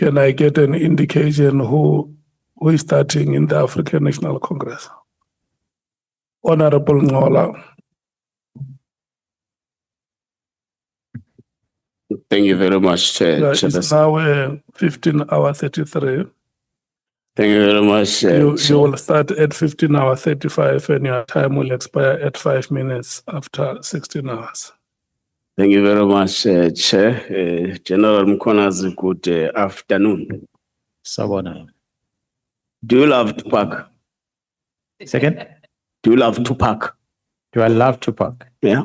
Can I get an indication who is starting in the African National Congress? Honorable Nqola. Thank you very much, Chair. It's now 15:33. Thank you very much. You will start at 15:35 and your time will expire at 5 minutes after 16 hours. Thank you very much, Chair. General Mkhwanazi, good afternoon. Sabona. Do you love Tupac? Second, Do you love Tupac? do I love Tupac? Yeah,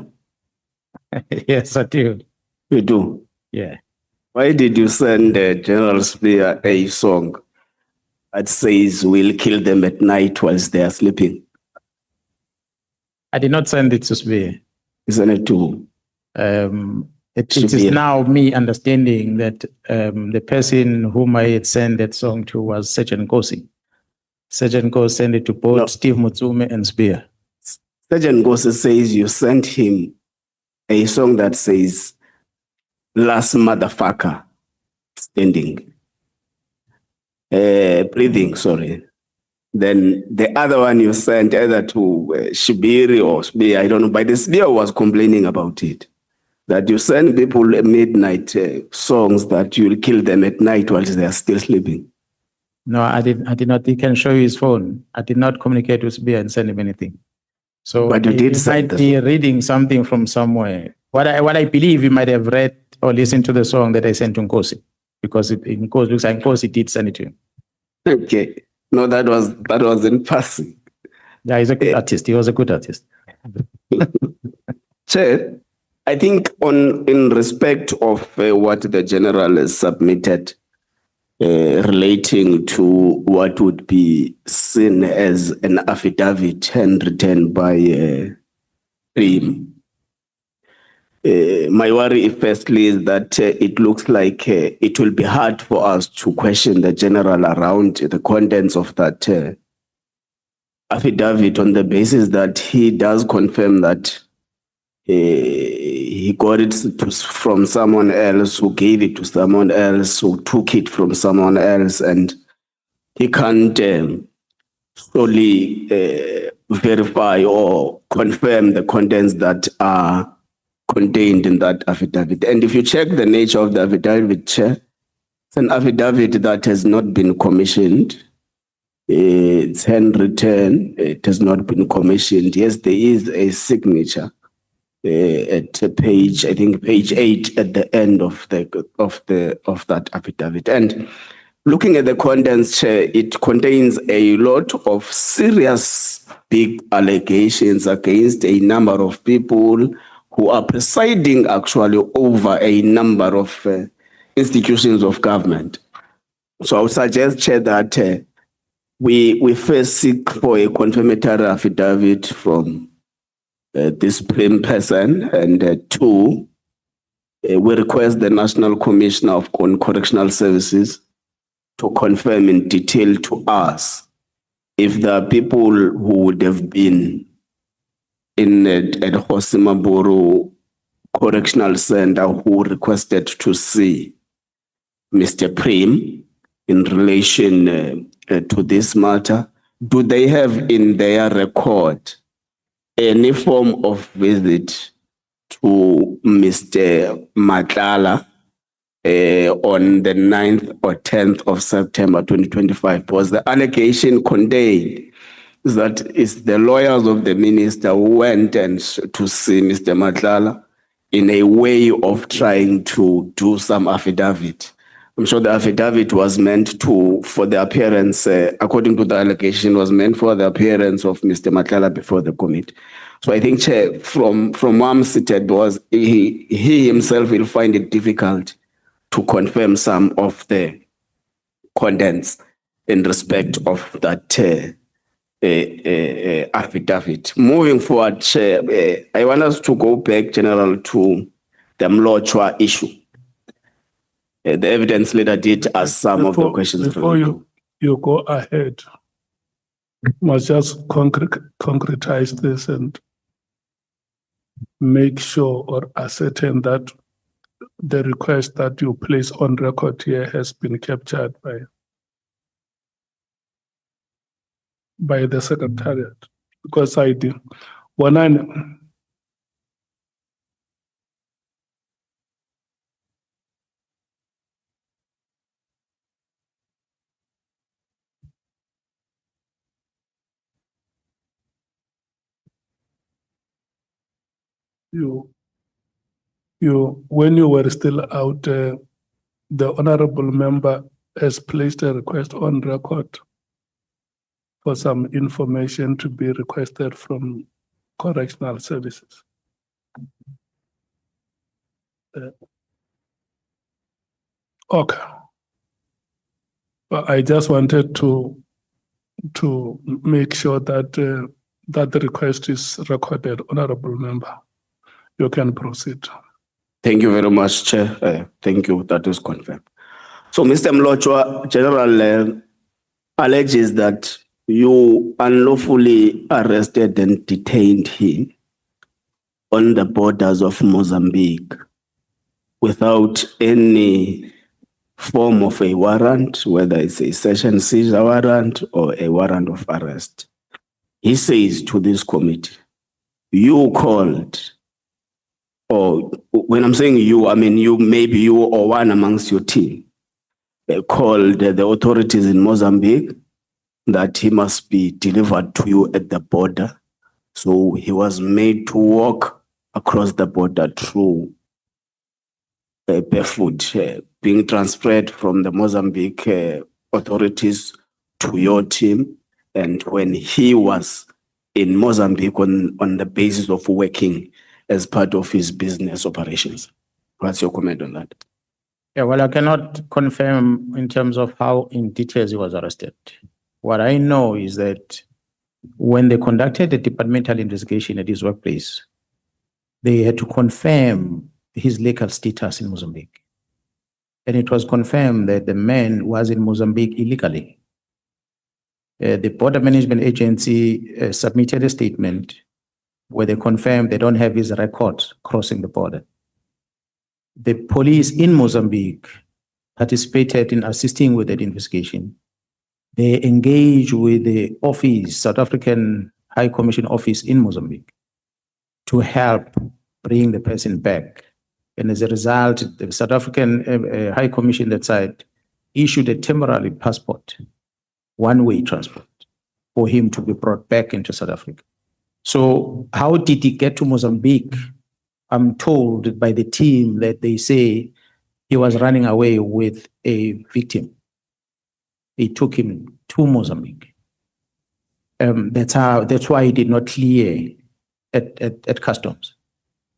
Yes, I do. you do. Yeah. Why did you send General Spear a song that says we'll kill them at night whilst they are sleeping? I did not send it to Spear. Isn't it too? It Should is be- now me understanding that the person whom I had sent that song to was Sergeant Nkosi. Sergeant Nkosi sent it to both No. Steve Motsumi and Spear. Sergeant Ngosi says you sent him a song that says last motherfucker standing. Breathing, sorry. Then the other one you sent either to Shibiri or Spear, I don't know, but the Spear was complaining about it. That you send people midnight songs that you'll kill them at night while they are still sleeping. No, I did not. He can show you his phone. I did not communicate with Spear and send him anything. So But you he did send might the be reading something from somewhere. What I believe he might have read or listened to the song that I sent to Nkosi, because Nkosi looks like Nkosi did send it to him. Okay. No, that was in passing. Yeah, he's a good artist. He was a good artist. Chair, I think in respect of what the general has submitted relating to what would be seen as an affidavit handwritten by Prim. My worry firstly is that it looks like it will be hard for us to question the general around the contents of that affidavit on the basis that he does confirm that he got it from someone else who gave it to someone else who took it from someone else, and he can't solely verify or confirm the contents that are contained in that affidavit. And if you check the nature of the affidavit, Chair, it's an affidavit that has not been commissioned. It's handwritten. It has not been commissioned. Yes, there is a signature at page 8 at the end of that affidavit. And looking at the contents, Chair, it contains a lot of serious big allegations against a number of people who are presiding actually over a number of institutions of government. So I would suggest, Chair, that we first seek for a confirmatory affidavit from this Prim person, and two, we request the National Commissioner of Correctional Services to confirm in detail to us if there are people who would have been in at Hosimaburu Correctional Center who requested to see Mr. Prim in relation to this matter. Do they have in their record any form of visit to Mr. Nqola on the 9th or 10th of September 2025? Because the allegation contained is that it's the lawyers of the minister who went and to see Mr. Nqola in a way of trying to do some affidavit. I'm sure the affidavit was meant for the appearance, according to the allegation, was meant for the appearance of Mr. Nqola before the committee. So I think, Chair, from where I'm seated, was he himself will find it difficult to confirm some of the contents in respect of that affidavit. Moving forward, Chair, I want us to go back, General, to the Mlochwa issue. The evidence leader did ask some of the questions. Before you go ahead, must just concretize this and make sure or ascertain that the request that you place on record here has been captured by the secretariat, because I did. When when you were still out, the honorable member has placed a request on record for some information to be requested from correctional services. Okay. But I just wanted to make sure that that the request is recorded. Honorable member, you can proceed. Thank you very much, Chair. Thank you. That is confirmed. So, Mr. Mlochwa, General alleges that you unlawfully arrested and detained him on the borders of Mozambique without any form of a warrant, whether it's a search and seizure warrant or a warrant of arrest. He says to this committee, you called, or when I'm saying you, I mean you, maybe you or one amongst your team, called the authorities in Mozambique that he must be delivered to you at the border. So he was made to walk across the border through barefoot, being transferred from the Mozambique authorities to your team. And when he was in Mozambique on the basis of working as part of his business operations. What's your comment on that? Yeah, well, I cannot confirm in terms of how in details he was arrested. What I know is that when they conducted the departmental investigation at his workplace, they had to confirm his legal status in Mozambique. And it was confirmed that the man was in Mozambique illegally. The Border Management Agency submitted a statement where they confirmed they don't have his record crossing the border. The police in Mozambique participated in assisting with that investigation. They engaged with the office, South African High Commission office in Mozambique to help bring the person back. And as a result, the South African High Commission that side issued a temporary passport, one-way transport, for him to be brought back into South Africa. So how did he get to Mozambique? I'm told by the team that they say he was running away with a victim. They took him to Mozambique. That's why he did not clear at customs.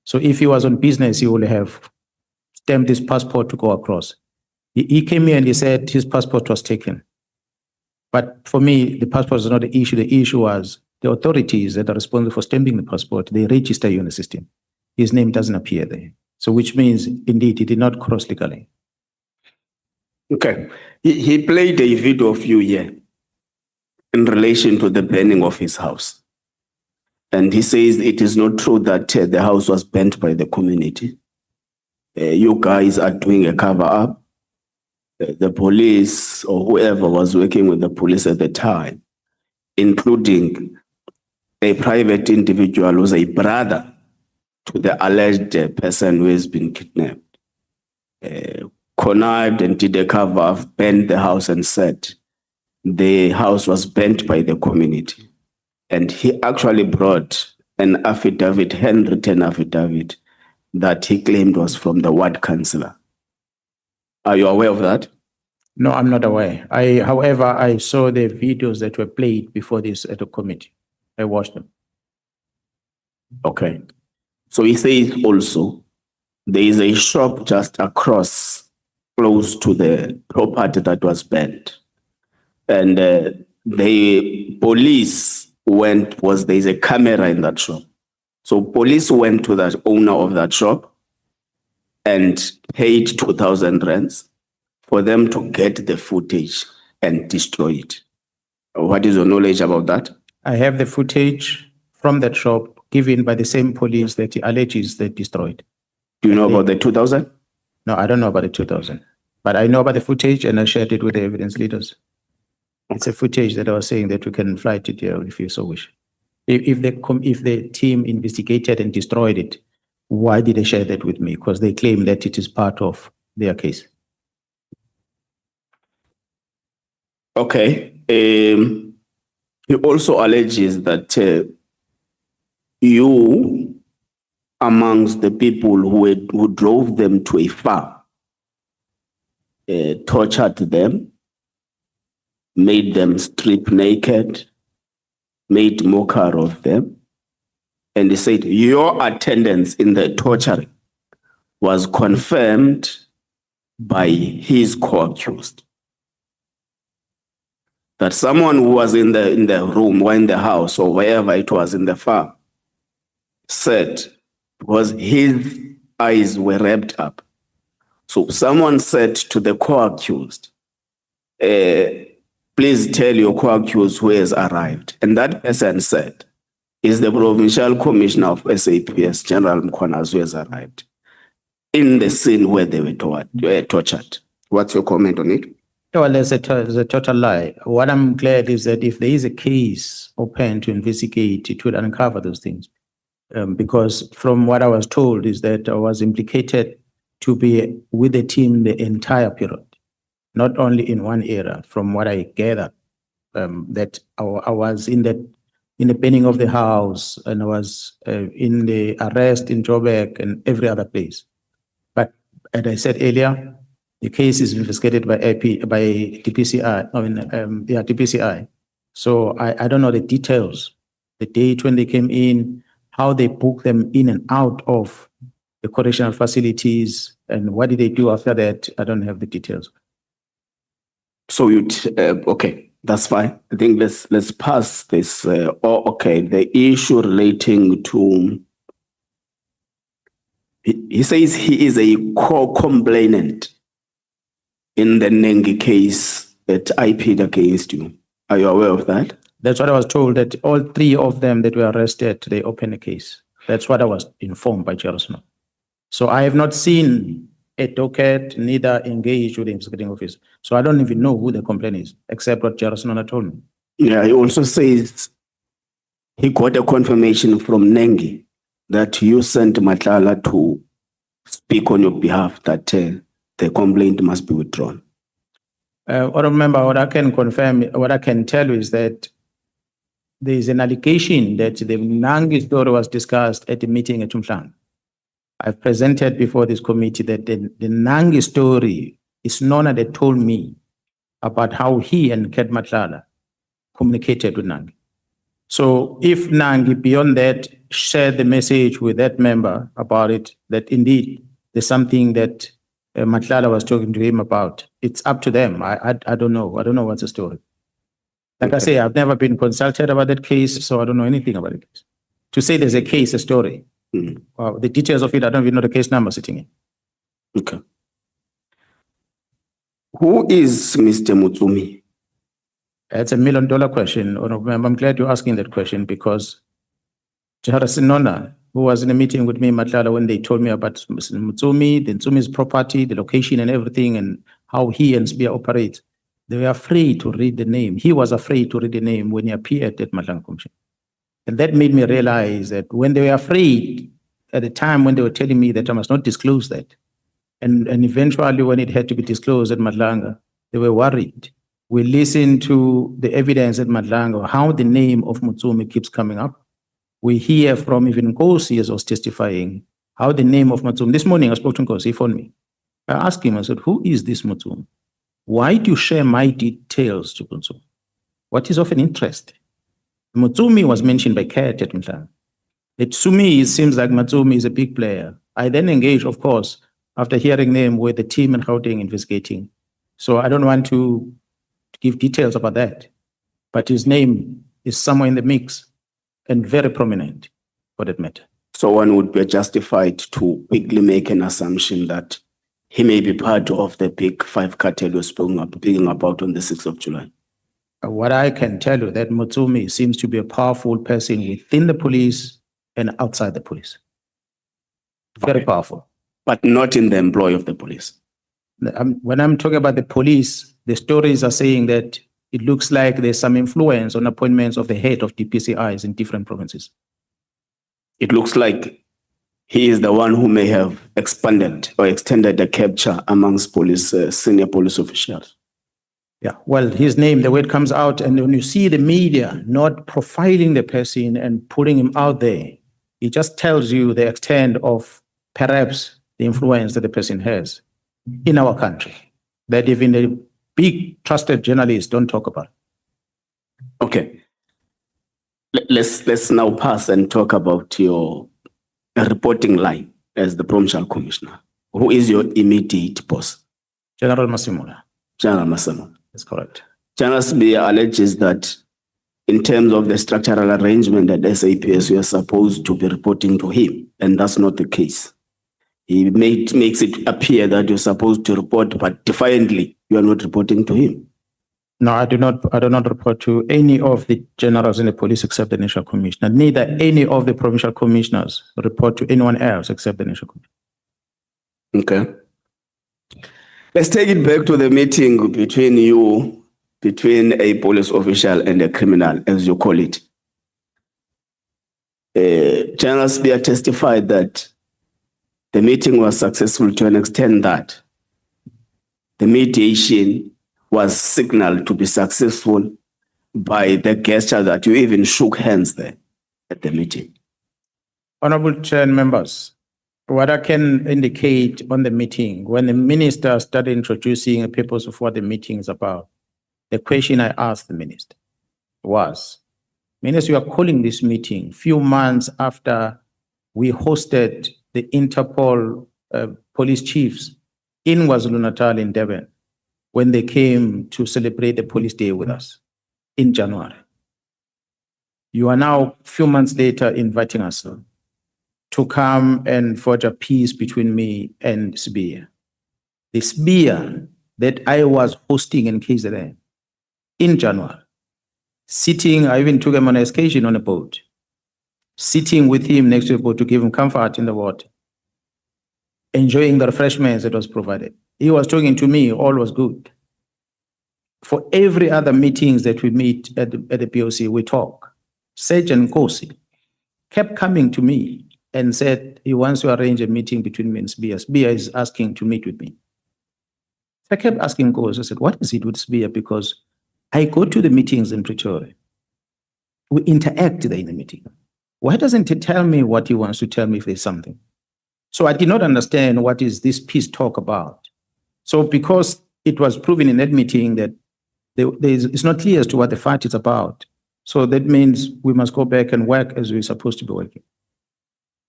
So if he was on business, he would have stamped his passport to go across. He came here and he said his passport was taken. But for me, the passport is not the issue. The issue was the authorities that are responsible for stamping the passport, they register you in the system. His name doesn't appear there. So which means, indeed, he did not cross legally. Okay. He played a video of you here in relation to the burning of his house. And he says it is not true that the house was burnt by the community. You guys are doing a cover-up. The police or whoever was working with the police at the time, including a private individual who's a brother to the alleged person who has been kidnapped, connived and did a cover-up, burned the house and said the house was burnt by the community. And he actually brought an affidavit, handwritten affidavit, that he claimed was from the ward councillor. Are you aware of that? No, I'm not aware. However, I saw the videos that were played before this at the committee. I watched them. Okay. So he says also there is a shop just across, close to the property that was burnt. And the police there's a camera in that shop. So police went to the owner of that shop and paid 2,000 rands for them to get the footage and destroy it. What is your knowledge about that? I have the footage from that shop given by the same police that he alleges they destroyed. Do you know about the 2,000? No, I don't know about the 2000, but I know about the footage and I shared it with the evidence leaders. It's a footage that I was saying that we can fly to jail if you so wish. If the team investigated and destroyed it, why did they share that with me? Because they claim that it is part of their case. Okay. He also alleges that you, amongst the people who drove them to a farm, tortured them, made them strip naked, made mockery of them. And he said, your attendance in the torturing was confirmed by his co-accused. That someone who was in the room or in the house or wherever it was in the farm said, because his eyes were wrapped up. So someone said to the co-accused, please tell your co-accused who has arrived. And that person said, is the Provincial Commissioner of SAPS, General Mkhwanazi, who has arrived in the scene where they were tortured. What's your comment on it? Well, there's a total lie. What I'm glad is that if there is a case open to investigate, it will uncover those things. Because from what I was told is that I was implicated to be with the team the entire period, not only in one era. From what I gathered, that I was in the burning of the house, and I was in the arrest in Joburg and every other place. But as I said earlier, the case is investigated by DPCI. DPCI. So I don't know the details, the date when they came in, how they booked them in and out of the correctional facilities, and what did they do after that? I don't have the details. So okay, that's fine. I think let's pass this. Okay, the issue relating to. He says he is a co-complainant in the Nengi case that I plead against you. Are you aware of that? That's what I was told, that all three of them that were arrested, they opened a case. That's what I was informed by Jerusalem. So I have not seen a docket, neither engaged with the investigating office. So I don't even know who the complaint is, except what Jerusalem told me. Yeah, he also says he got a confirmation from Nengi that you sent Matlala to speak on your behalf that the complaint must be withdrawn. I remember what I can confirm, what I can tell you is that there is an allegation that the Nangi story was discussed at the meeting at Umhlanga. I've presented before this committee that the Nangi story is Nona that told me about how he and Ket Matlala communicated with Nangi. So if Nangi, beyond that, shared the message with that member about it, that indeed there's something that Matlala was talking to him about, it's up to them. I don't know. I don't know what's the story. Like I say, I've never been consulted about that case, so I don't know anything about it. To say there's a case, a story, the details of it, I don't even know the case number sitting in. Okay. Who is Mr. Motsumi? It's $1 million question. I'm glad you're asking that question because Jaharasi Nona, who was in a meeting with me, Matlala, when they told me about Motsumi, the Mtsumi's property, the location and everything, and how he and Spear operate, they were afraid to read the name. He was afraid to read the name when he appeared at Matlanga Commission. And that made me realize that when they were afraid, at the time when they were telling me that I must not disclose that, and eventually when it had to be disclosed at Matlanga, they were worried. We listened to the evidence at Matlanga, how the name of Motsumi keeps coming up. We hear from even Nqola as was testifying, how the name of Motsumi. This morning I spoke to Nqola, he phoned me. I asked him, I said, who is this Motsumi? Why do you share my details to Motsumi? What is of an interest? Motsumi was mentioned by Kat at Mkhwanazi. To me, it seems like Motsumi is a big player. I then engaged, of course, after hearing them with the team in Gauteng investigating. So I don't want to give details about that, but his name is somewhere in the mix and very prominent for that matter. So one would be justified to quickly make an assumption that he may be part of the big five cartel we're speaking about on the 6th of July. What I can tell you that Motsumi seems to be a powerful person within the police and outside the police. Very powerful. but not in the employ of the police. When I'm talking about the police, the stories are saying that it looks like there's some influence on appointments of the head of DPCIs in different provinces. It looks like he is the one who may have expanded or extended the capture amongst police, senior police officials. Yeah, well, his name, the way it comes out, and when you see the media not profiling the person and putting him out there, it just tells you the extent of perhaps the influence that the person has in our country, that even the big trusted journalists don't talk about. Okay. Let's now pass and talk about your reporting line as the provincial commissioner. Who is your immediate boss? General Masimula. General Masama. That's correct. General Sibia alleges that in terms of the structural arrangement at SAPS, you are supposed to be reporting to him, and that's not the case. He makes it appear that you're supposed to report, but defiantly, you are not reporting to him. No, I do not report to any of the generals in the police except the National Commissioner. Neither any of the provincial commissioners report to anyone else except the National Commissioner. Okay. Let's take it back to the meeting between a police official and a criminal, as you call it. General Spear testified that the meeting was successful to an extent that the mediation was signaled to be successful by the gesture that you even shook hands there at the meeting. Honorable Chair and members, what I can indicate on the meeting, when the minister started introducing the purpose of what the meeting is about, the question I asked the minister was, Minister, you are calling this meeting few months after we hosted the Interpol police chiefs in KwaZulu-Natal in Durban when they came to celebrate the police day with us in January. You are now, a few months later, inviting us to come and forge a peace between me and Sibia. The Sibia that I was hosting in KZN in January, sitting, I even took him on an excursion on a boat, sitting with him next to the boat to give him comfort in the water, enjoying the refreshments that was provided. He was talking to me, all was good. For every other meetings that we meet at the POC, we talk. Sergeant Nkosi kept coming to me and said he wants to arrange a meeting between me and Sibia. Sibia is asking to meet with me. I kept asking Nkosi, I said, what is it with Sibia? Because I go to the meetings in Pretoria. We interact there in the meeting. Why doesn't he tell me what he wants to tell me if there's something? So I did not understand what is this peace talk about. So because it was proven in that meeting that it's not clear as to what the fight is about. So that means we must go back and work as we're supposed to be working.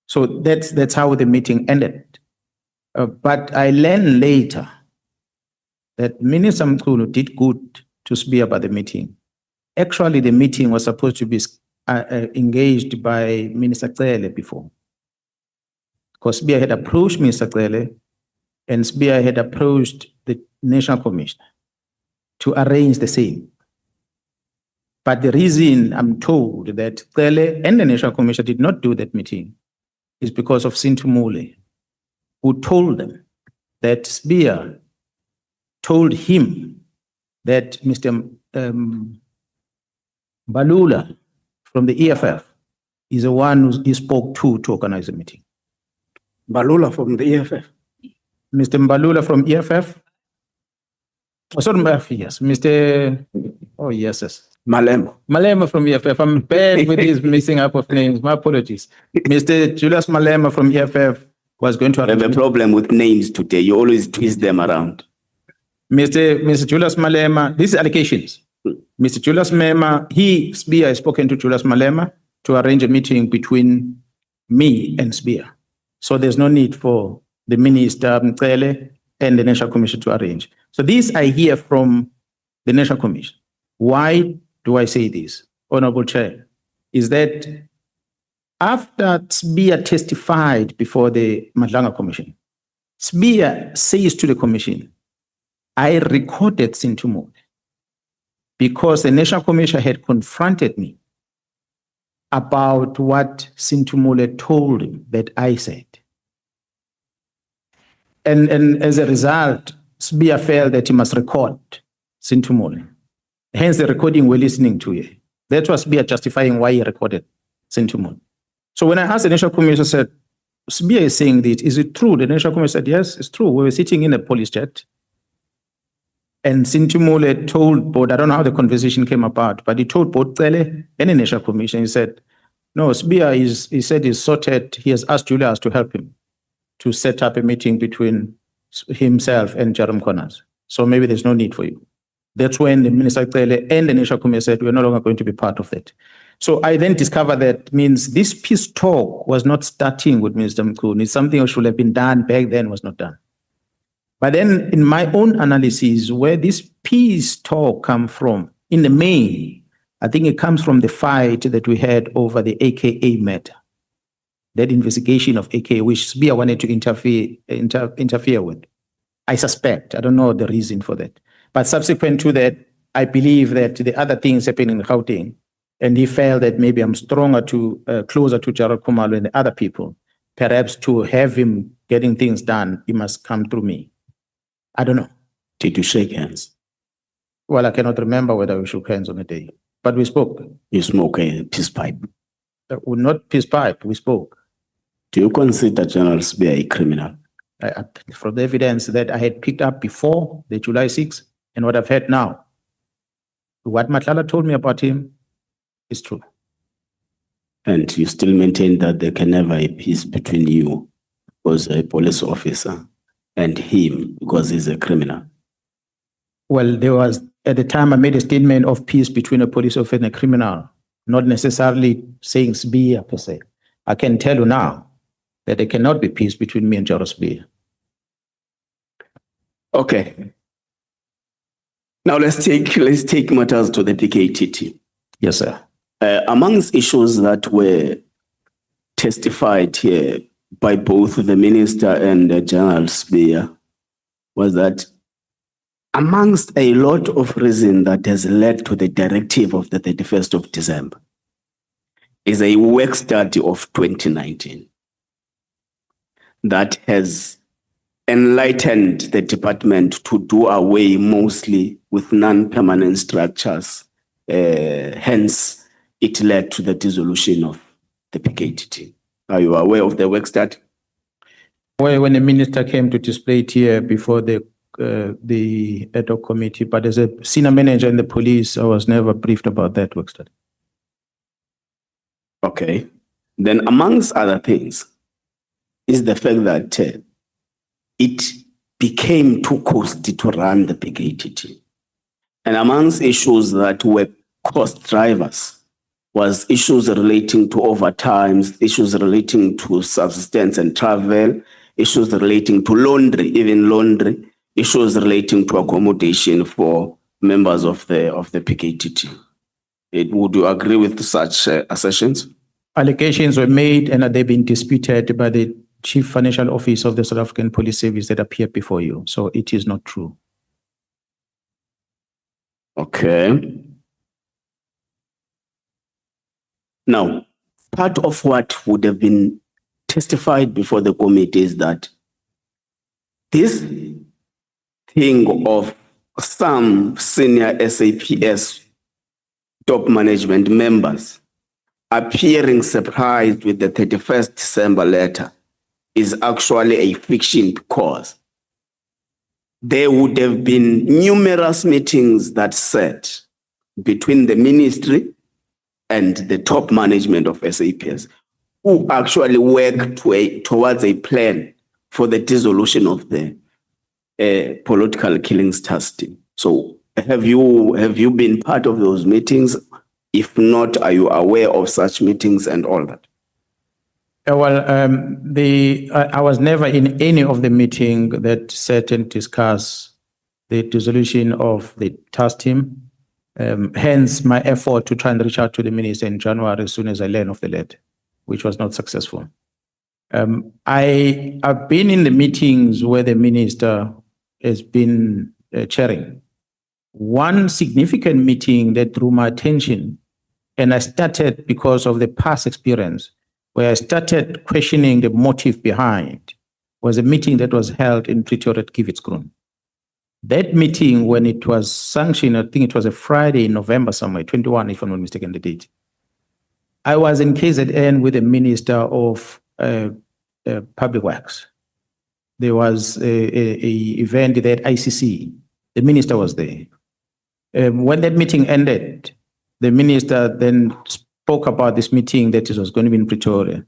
So that's how the meeting ended. But I learned later that Minister Nqola did good to speak about the meeting. Actually, the meeting was supposed to be engaged by Minister Cele before. Because Sibia had approached Minister Cele and Sibia had approached the National Commissioner to arrange the same. But the reason I'm told that Cele and the National Commissioner did not do that meeting is because of Sintumule, who told them that Sibia told him that Mr. Balula from the EFF is the one who he spoke to organize the meeting. Balula from the EFF? Mr. Mbalula from EFF? Oh, sorry, yes, Mr. Oh, yes. Malema from EFF. I'm bad with these mixing up of names. My apologies. Mr. Julius Malema from EFF was going to... I have a problem with names today. You always twist them around. Mr. Julius Malema, these are allegations. Mr. Julius Malema, Sibia has spoken to Julius Malema to arrange a meeting between me and Sibia. So there's no need for the Minister Mkhwanazi and the National Commission to arrange. So this I hear from the National Commission. Why do I say this, Honorable Chair? Is that after Sibia testified before the Madlanga Commission, Sibia says to the Commission, I recorded Sintumule because the National Commission had confronted me about what Sintumule told him that I said. And as a result, Sbia felt that he must record Sintumule. Hence the recording we're listening to here. That was Sbia justifying why he recorded Sintumule. So when I asked the National Commission, I said, Sbia is saying this, is it true? The National Commission said, yes, it's true. We were sitting in a police jet. And Sintumule told both, I don't know how the conversation came about, but he told both Tele and the National Commission, he said, no, Sbia he said he's sorted, he has asked Julius to help him to set up a meeting between himself and Jerome Mkhwanazi. So maybe there's no need for you. That's when the Minister Tele and the National Commission said, we're no longer going to be part of that. So I then discovered that means this peace talk was not starting with Minister Mkhwanazi. It's something that should have been done back then, was not done. But then in my own analysis, where this peace talk come from, in the main, I think it comes from the fight that we had over the AKA matter. That investigation of AKA, which Sbia wanted to interfere with. I suspect, I don't know the reason for that. But subsequent to that, I believe that the other things happened in Gauteng, and he felt that maybe I'm closer to Gerald Khumalo and the other people. Perhaps to have him getting things done, he must come through me. I don't know. Did you shake hands? Well, I cannot remember whether we shook hands on the day, but we spoke. You smoke a peace pipe. Not peace pipe, we spoke. Do you consider General Sbia a criminal? From the evidence that I had picked up before the July 6th and what I've heard now, what Matlala told me about him is true. And you still maintain that there can never be peace between you as a police officer and him because he's a criminal? Well, there was, at the time I made a statement of peace between a police officer and a criminal, not necessarily saying Sbia per se. I can tell you now that there cannot be peace between me and Gerald Sbia. Okay. Now let's take matters to the PKTT. Yes, sir. Amongst issues that were testified here by both the minister and General Sbia was that amongst a lot of reasons that has led to the directive of the 31st of December is a work study of 2019 that has enlightened the department to do away mostly with non-permanent structures. Hence, it led to the dissolution of the PKTT. Are you aware of the work study? Well, when the minister came to display it here before the ad hoc committee, but as a senior manager in the police, I was never briefed about that work study. Okay. Then amongst other things is the fact that it became too costly to run the PKTT. And amongst issues that were cost drivers was issues relating to overtimes, issues relating to subsistence and travel, issues relating to laundry, even laundry, issues relating to accommodation for members of the PKTT. Would you agree with such assertions? Allegations were made and they've been disputed by the Chief Financial Officer of the South African Police Service that appeared before you. So it is not true. Okay. Now, part of what would have been testified before the committee is that this thing of some senior SAPS top management members appearing surprised with the 31st December letter is actually a fiction because there would have been numerous meetings that sat between the ministry and the top management of SAPS who actually worked towards a plan for the dissolution of the political killings task team. So have you been part of those meetings? If not, are you aware of such meetings and all that? Well, I was never in any of the meeting that sat and discussed the dissolution of the task team. Hence, my effort to try and reach out to the minister in January as soon as I learned of the letter, which was not successful. I've been in the meetings where the minister has been chairing. One significant meeting that drew my attention, and I started because of the past experience, where I started questioning the motive behind, was a meeting that was held in Pretoria at Kivitsgrund. That meeting, when it was sanctioned, I think it was a Friday in November somewhere, 21, if I'm not mistaken, the date. I was in KZN with the Minister of Public Works. There was a event there at ICC. The minister was there. When that meeting ended, the minister then spoke about this meeting that it was going to be in Pretoria.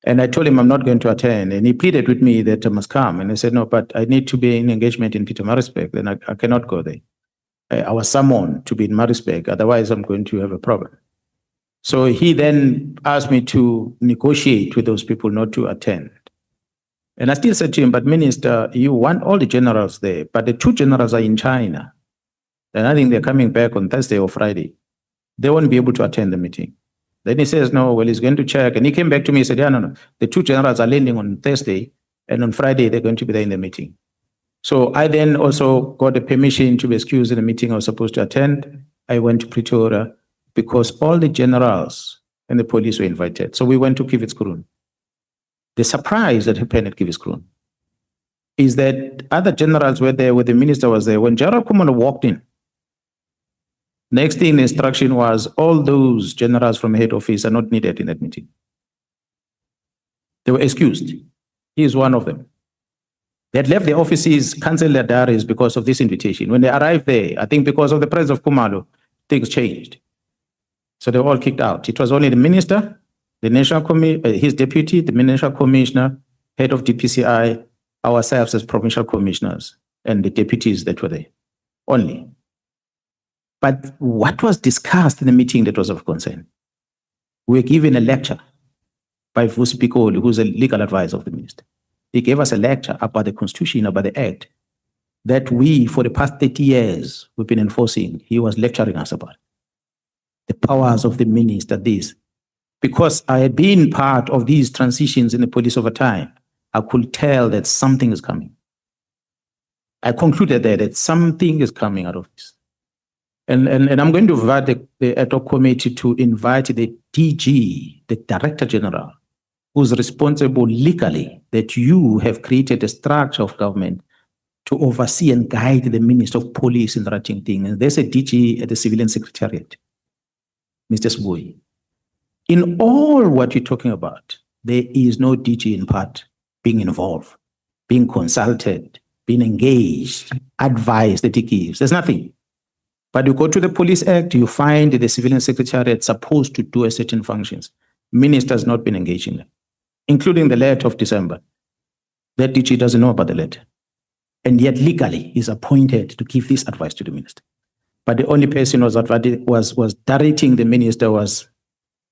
And I told him I'm not going to attend. And he pleaded with me that I must come. And I said, no, but I need to be in engagement in Pietermaritzburg. Then I cannot go there. I was summoned to be in Maritzburg. Otherwise, I'm going to have a problem. So he then asked me to negotiate with those people not to attend. And I still said to him, but Minister, you want all the generals there, but the 2 generals are in China. And I think they're coming back on Thursday or Friday. They won't be able to attend the meeting. Then he says, no, well, he's going to check. And he came back to me and said, yeah, no. The 2 generals are landing on Thursday, and on Friday, they're going to be there in the meeting. So I then also got the permission to be excused in the meeting I was supposed to attend. I went to Pretoria because all the generals and the police were invited. So we went to Kivitsgrund. The surprise that happened at Kivitsgrund is that other generals were there, where the minister was there. When General Nqola walked in, next thing the instruction was all those generals from head office are not needed in that meeting. They were excused. He is one of them. They had left the offices, canceled their diaries because of this invitation. When they arrived there, I think because of the presence of Khumalo, things changed. So they were all kicked out. It was only the minister, the national his deputy, the national commissioner, head of DPCI, ourselves as provincial commissioners, and the deputies that were there. Only. But what was discussed in the meeting that was of concern? We were given a lecture by Vusi Pikoli, who's a legal advisor of the minister. He gave us a lecture about the Constitution, about the Act, that we, for the past 30 years, we've been enforcing. He was lecturing us about it. The powers of the minister, this. Because I had been part of these transitions in the police over time, I could tell that something is coming. I concluded that something is coming out of this. And I'm going to invite the ad hoc committee to invite the DG, the Director General, who's responsible legally that you have created a structure of government to oversee and guide the Minister of Police in the right thing. And there's a DG at the Civilian Secretariat, Mr. Sboy. In all what you're talking about, there is no DG in part being involved, being consulted, being engaged, advice that he gives. There's nothing. But you go to the Police Act, you find the Civilian Secretariat supposed to do a certain functions. Minister has not been engaged in them, including the letter of December. That DG doesn't know about the letter. And yet legally is appointed to give this advice to the minister. But the only person was directing the minister was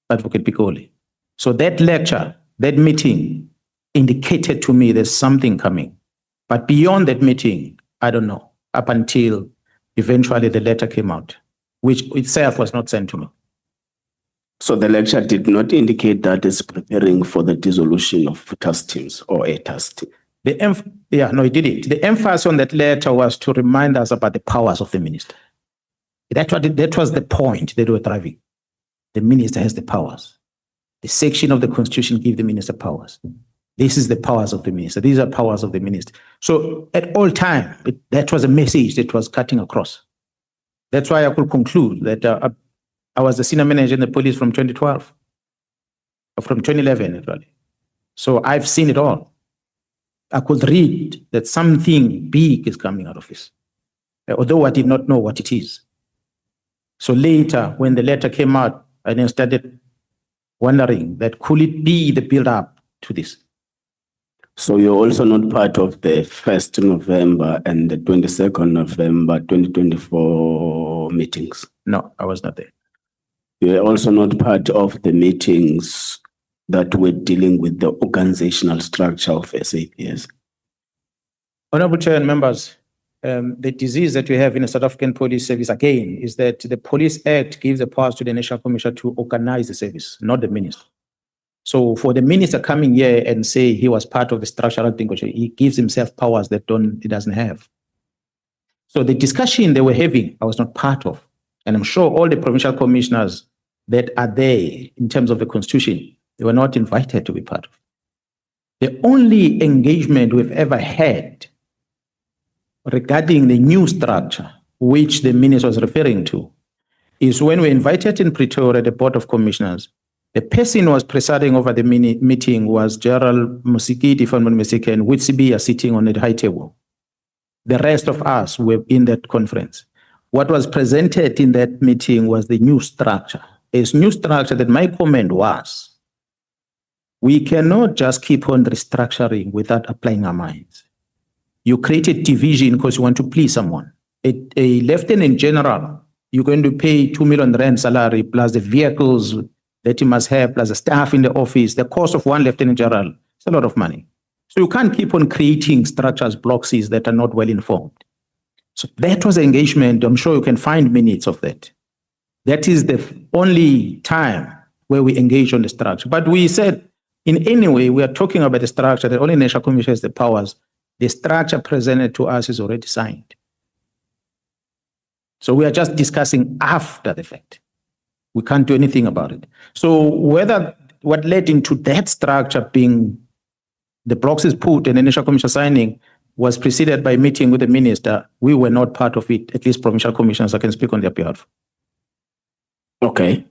Advocate Pikoli. So that lecture, that meeting indicated to me there's something coming. But beyond that meeting, I don't know, up until eventually the letter came out, which itself was not sent to me. So the lecture did not indicate that it's preparing for the dissolution of task teams or a task team. No, it didn't. The emphasis on that letter was to remind us about the powers of the minister. That was the point they were driving. The minister has the powers. The section of the Constitution gives the minister powers. This is the powers of the minister. These are powers of the minister. So at all time, that was a message that was cutting across. That's why I could conclude that I was the senior manager in the police from 2012, or from 2011, actually. So I've seen it all. I could read that something big is coming out of this, although I did not know what it is. So later, when the letter came out, I then started wondering that could it be the build-up to this? So you're also not part of the 1st November and the 22nd November 2024 meetings? No, I was not there. You're also not part of the meetings that were dealing with the organizational structure of SAPS? Honorable Chair and members, the disease that we have in the South African Police Service, again, is that the Police Act gives the powers to the National Commissioner to organize the service, not the minister. So for the minister coming here and say he was part of the structural thing, he gives himself powers that he doesn't have. So the discussion they were having, I was not part of. And I'm sure all the provincial commissioners that are there in terms of the Constitution, they were not invited to be part of. The only engagement we've ever had regarding the new structure, which the minister was referring to, is when we invited in Pretoria the Board of Commissioners. The person who was presiding over the meeting was Gerald Musikiti, if I'm not mistaken, with CB sitting on the high table. The rest of us were in that conference. What was presented in that meeting was the new structure. This new structure that my comment was, we cannot just keep on restructuring without applying our minds. You created division because you want to please someone. A lieutenant general, you're going to pay 2 million rand salary plus the vehicles that you must have, plus the staff in the office. The cost of one lieutenant general, it's a lot of money. So you can't keep on creating structures, blocks that are not well informed. So that was engagement. I'm sure you can find minutes of that. That is the only time where we engage on the structure. But we said, in any way, we are talking about the structure. The only National Commission has the powers. The structure presented to us is already signed. So we are just discussing after the fact. We can't do anything about it. So whether what led into that structure being the blocks is put and the National Commission signing was preceded by a meeting with the minister, we were not part of it, at least provincial commissioners, I can speak on their behalf. Okay.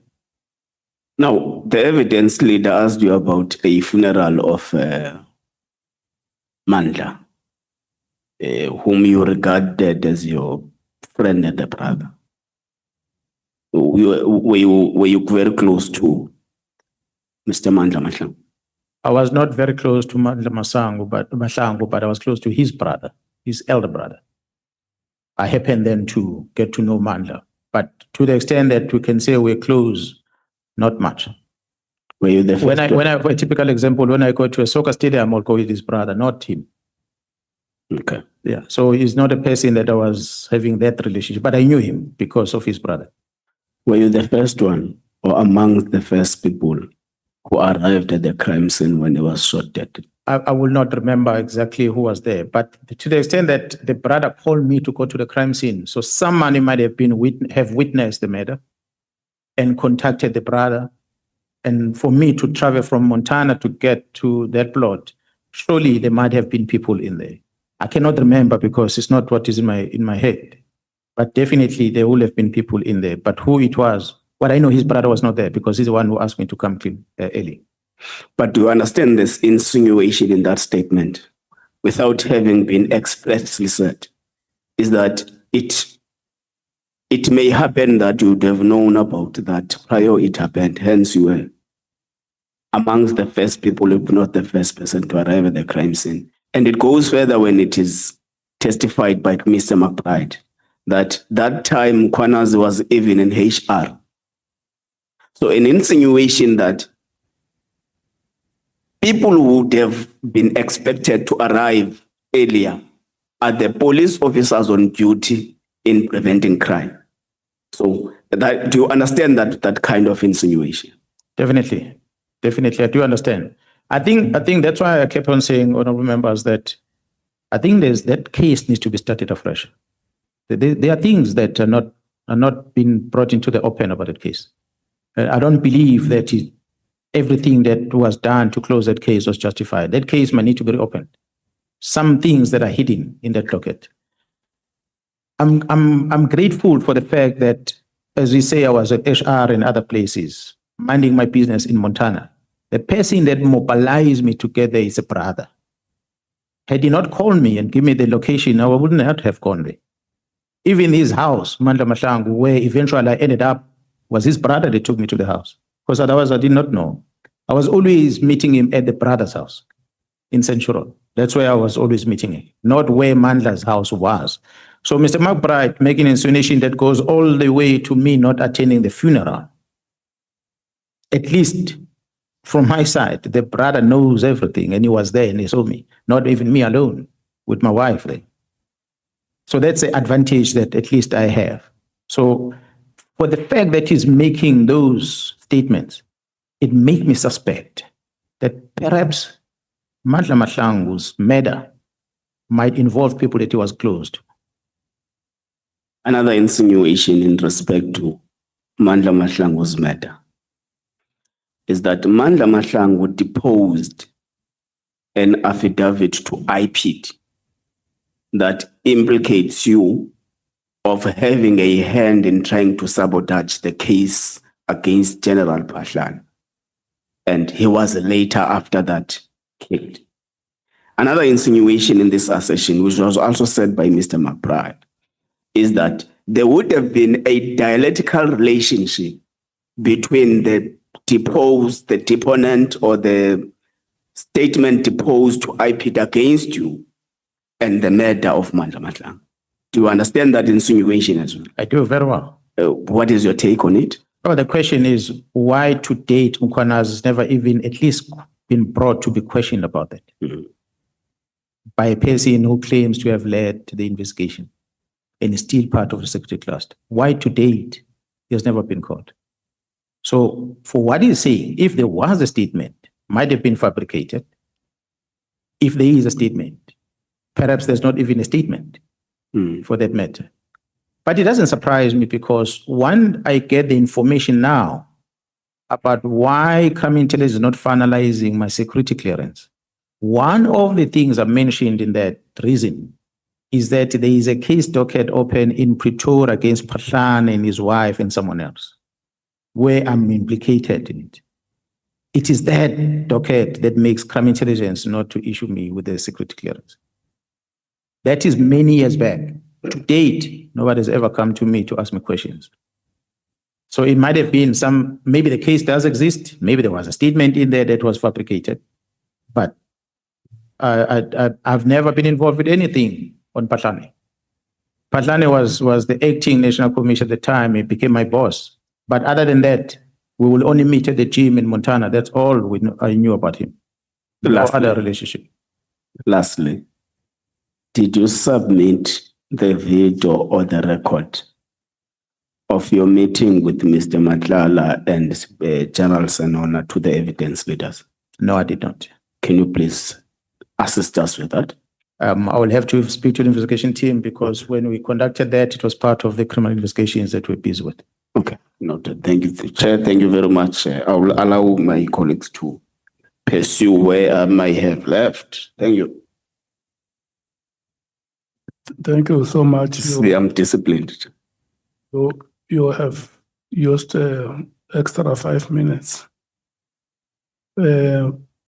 Now, the evidence leader asked you about a funeral of Mandla, whom you regarded as your friend and a brother. Were you very close to Mr. Mandla Mahlangu? I was not very close to Mandla Mahlangu, but I was close to his brother, his elder brother. I happened then to get to know Mandla, but to the extent that we can say we're close, not much. Were you the first? For a typical example, when I go to a soccer stadium, I'll go with his brother, not him. Okay. Yeah, so he's not a person that I was having that relationship, but I knew him because of his brother. Were you the first one or among the first people who arrived at the crime scene when he was shot dead? I will not remember exactly who was there, but to the extent that the brother called me to go to the crime scene, so somebody might have have witnessed the murder and contacted the brother. And for me to travel from Montana to get to that plot, surely there might have been people in there. I cannot remember because it's not what is in my head. But definitely there will have been people in there. But who it was, what I know, his brother was not there because he's the one who asked me to come to early. But do you understand this insinuation in that statement, without having been expressly said, is that it may happen that you would have known about that prior it happened, hence you were amongst the first people, if not the first person to arrive at the crime scene. And it goes further when it is testified by Mr. McBride that time Mkhwanazi was even in HR. So an insinuation that people would have been expected to arrive earlier are the police officers on duty in preventing crime. So do you understand that kind of insinuation? Definitely, I do understand. I think that's why I kept on saying, honorable members, that I think that case needs to be started afresh. There are things that are not being brought into the open about that case. I don't believe that everything that was done to close that case was justified. That case might need to be reopened. Some things that are hidden in that docket. I'm grateful for the fact that, as we say, I was at HR and other places, minding my business in Montana. The person that mobilized me to get there is a brother. Had he not called me and given me the location, I would not have gone there. Even his house, Mandla Mahlangu, where eventually I ended up, was his brother that took me to the house. Because otherwise I did not know. I was always meeting him at the brother's house in Central. That's where I was always meeting him, not where Mandla's house was. So Mr. McBride making an insinuation that goes all the way to me not attending the funeral. At least from my side, the brother knows everything and he was there and he saw me, not even me alone, with my wife there. So that's the advantage that at least I have. So for the fact that he's making those statements, it makes me suspect that perhaps Mandla Mahlangu's murder might involve people that he was close to. Another insinuation in respect to Mandla Mahlangu's murder is that Mandla Mahlangu deposed an affidavit to IPID that implicates you of having a hand in trying to sabotage the case against General Pahlan. And he was later after that killed. Another insinuation in this assertion, which was also said by Mr. McBride, is that there would have been a dialectical relationship between the deposed, the deponent, or the statement deposed to IPID against you and the murder of Mandla Matlang. Do you understand that insinuation as well? I do very well. What is your take on it? Oh, the question is why to date Mkhwanazi has never even at least been brought to be questioned about that by a person who claims to have led the investigation and is still part of the security cluster. Why to date he has never been caught? So for what he's saying, if there was a statement, might have been fabricated. If there is a statement, perhaps there's not even a statement for that matter. But it doesn't surprise me because one, I get the information now about why crime intelligence is not finalizing my security clearance. One of the things I mentioned in that reason is that there is a case docket open in Pretoria against Pahlan and his wife and someone else, where I'm implicated in it. It is that docket that makes crime intelligence not to issue me with the security clearance. That is many years back. To date, nobody has ever come to me to ask me questions. So it might have been maybe the case does exist, maybe there was a statement in there that was fabricated, but I've never been involved with anything on Pahlan. Pahlan was the acting national commissioner at the time. He became my boss. But other than that, we will only meet at the gym in Montana. That's all I knew about him. No other relationship. Lastly, did you submit the video or the record of your meeting with Mr. Matlala and General Senona to the evidence leaders? No, I did not. Can you please assist us with that? I will have to speak to the investigation team because when we conducted that, it was part of the criminal investigations that we're busy with. Okay, noted. Thank you, Chair. Thank you very much. I will allow my colleagues to pursue where I might have left. Thank you. Thank you so much. See, I'm disciplined. You have used extra 5 minutes.